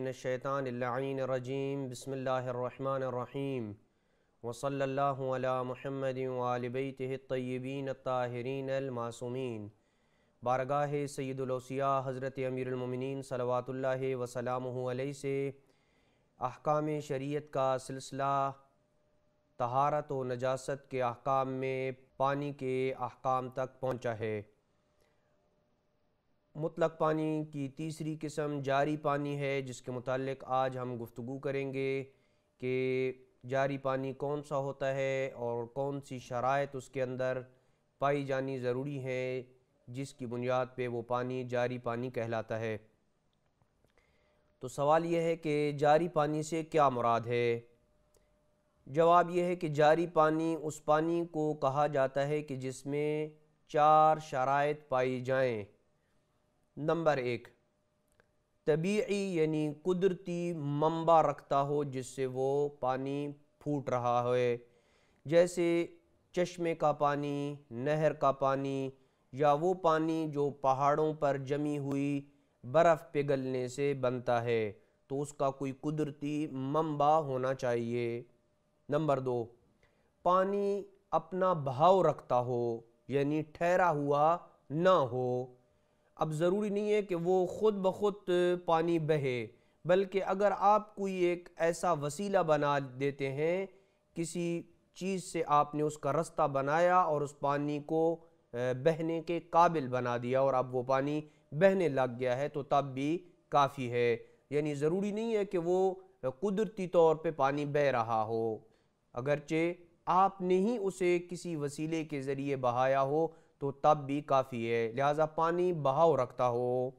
الشیطان اللعین الرجیم بسم اللہ الرحمن الرحیم وصلی اللہ علی محمد وآل بیتہ الطیبین الطاہرین المعصومین۔ بارگاہ سید الاوصیاء حضرت امیر المومنین صلوات اللہ وسلامہ علیہ سے احکام شریعت کا سلسلہ طہارت و نجاست کے احکام میں پانی کے احکام تک پہنچا ہے۔ مطلق پانی کی تیسری قسم جاری پانی ہے، جس کے متعلق آج ہم گفتگو کریں گے کہ جاری پانی کون سا ہوتا ہے اور کون سی شرائط اس کے اندر پائی جانی ضروری ہیں جس کی بنیاد پہ وہ پانی جاری پانی کہلاتا ہے۔ تو سوال یہ ہے کہ جاری پانی سے کیا مراد ہے؟ جواب یہ ہے کہ جاری پانی اس پانی کو کہا جاتا ہے کہ جس میں 4 شرائط پائی جائیں۔ نمبر 1، طبیعی یعنی قدرتی منبع رکھتا ہو جس سے وہ پانی پھوٹ رہا ہے، جیسے چشمے کا پانی، نہر کا پانی، یا وہ پانی جو پہاڑوں پر جمی ہوئی برف پگھلنے سے بنتا ہے، تو اس کا کوئی قدرتی منبع ہونا چاہیے۔ نمبر 2، پانی اپنا بہاؤ رکھتا ہو، یعنی ٹھہرا ہوا نہ ہو۔ اب ضروری نہیں ہے کہ وہ خود بخود پانی بہے، بلکہ اگر آپ کوئی ایک ایسا وسیلہ بنا دیتے ہیں، کسی چیز سے آپ نے اس کا رستہ بنایا اور اس پانی کو بہنے کے قابل بنا دیا اور اب وہ پانی بہنے لگ گیا ہے، تو تب بھی کافی ہے۔ یعنی ضروری نہیں ہے کہ وہ قدرتی طور پہ پانی بہہ رہا ہو، اگرچہ آپ نے ہی اسے کسی وسیلے کے ذریعے بہایا ہو تو تب بھی کافی ہے، لہٰذا پانی بہاؤ رکھتا ہو۔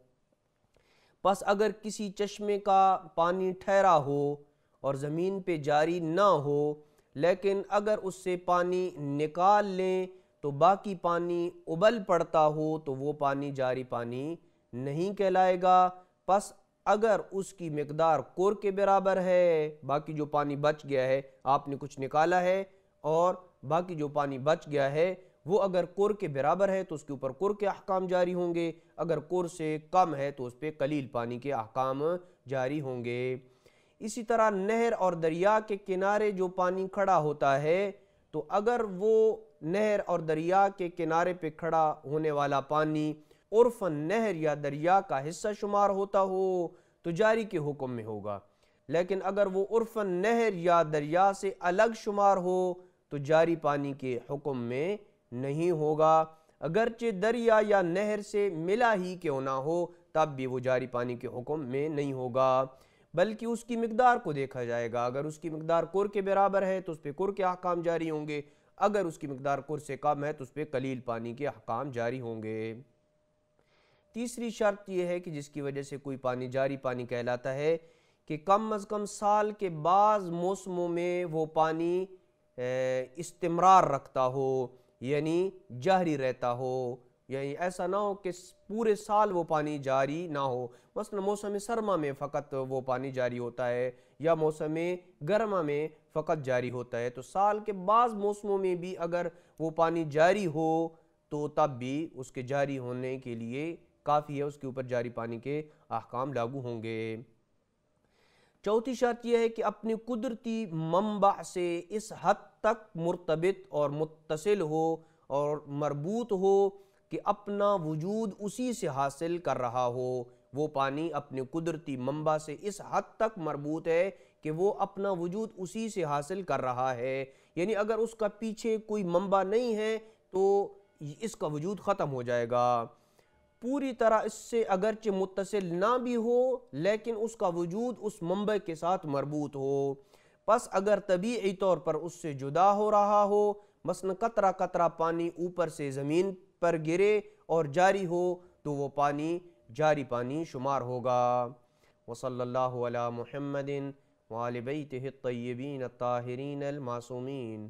پس اگر کسی چشمے کا پانی ٹھہرا ہو اور زمین پہ جاری نہ ہو، لیکن اگر اس سے پانی نکال لیں تو باقی پانی ابل پڑتا ہو، تو وہ پانی جاری پانی نہیں کہلائے گا۔ پس اگر اس کی مقدار کور کے برابر ہے، باقی جو پانی بچ گیا ہے، آپ نے کچھ نکالا ہے اور باقی جو پانی بچ گیا ہے وہ اگر کور کے برابر ہے تو اس کے اوپر کور کے احکام جاری ہوں گے، اگر کور سے کم ہے تو اس پہ قلیل پانی کے احکام جاری ہوں گے۔ اسی طرح نہر اور دریا کے کنارے جو پانی کھڑا ہوتا ہے، تو اگر وہ نہر اور دریا کے کنارے پہ کھڑا ہونے والا پانی عرفاً نہر یا دریا کا حصہ شمار ہوتا ہو تو جاری کے حکم میں ہوگا، لیکن اگر وہ عرفاً نہر یا دریا سے الگ شمار ہو تو جاری پانی کے حکم میں نہیں ہوگا، اگرچہ دریا یا نہر سے ملا ہی کیوں نہ ہو تب بھی وہ جاری پانی کے حکم میں نہیں ہوگا، بلکہ اس کی مقدار کو دیکھا جائے گا۔ اگر اس کی مقدار کور کے برابر ہے تو اس پہ کور کے احکام جاری ہوں گے، اگر اس کی مقدار کور سے کم ہے تو اس پہ قلیل پانی کے احکام جاری ہوں گے۔ تیسری شرط یہ ہے کہ جس کی وجہ سے کوئی پانی جاری پانی کہلاتا ہے کہ کم از کم سال کے بعض موسموں میں وہ پانی استمرار رکھتا ہو، یعنی جاری رہتا ہو، یعنی ایسا نہ ہو کہ پورے سال وہ پانی جاری نہ ہو۔ مثلا موسم سرما میں فقط وہ پانی جاری ہوتا ہے یا موسم گرما میں فقط جاری ہوتا ہے، تو سال کے بعض موسموں میں بھی اگر وہ پانی جاری ہو تو تب بھی اس کے جاری ہونے کے لیے کافی ہے، اس کے اوپر جاری پانی کے احکام لاگو ہوں گے۔ چوتھی شرط یہ ہے کہ اپنی قدرتی منبع سے اس حد تک مرتبط اور متصل ہو اور مربوط ہو کہ اپنا وجود اسی سے حاصل کر رہا ہو۔ وہ پانی اپنے قدرتی منبع سے اس حد تک مربوط ہے کہ وہ اپنا وجود اسی سے حاصل کر رہا ہے، یعنی اگر اس کا پیچھے کوئی منبع نہیں ہے تو اس کا وجود ختم ہو جائے گا۔ پوری طرح اس سے اگرچہ متصل نہ بھی ہو لیکن اس کا وجود اس منبع کے ساتھ مربوط ہو۔ پس اگر طبیعی طور پر اس سے جدا ہو رہا ہو، مثلا قطرہ قطرہ پانی اوپر سے زمین پر گرے اور جاری ہو تو وہ پانی جاری پانی شمار ہوگا۔ وصلی اللہ علی محمد وآل بیتہ الطیبین الطاہرین المعصومین۔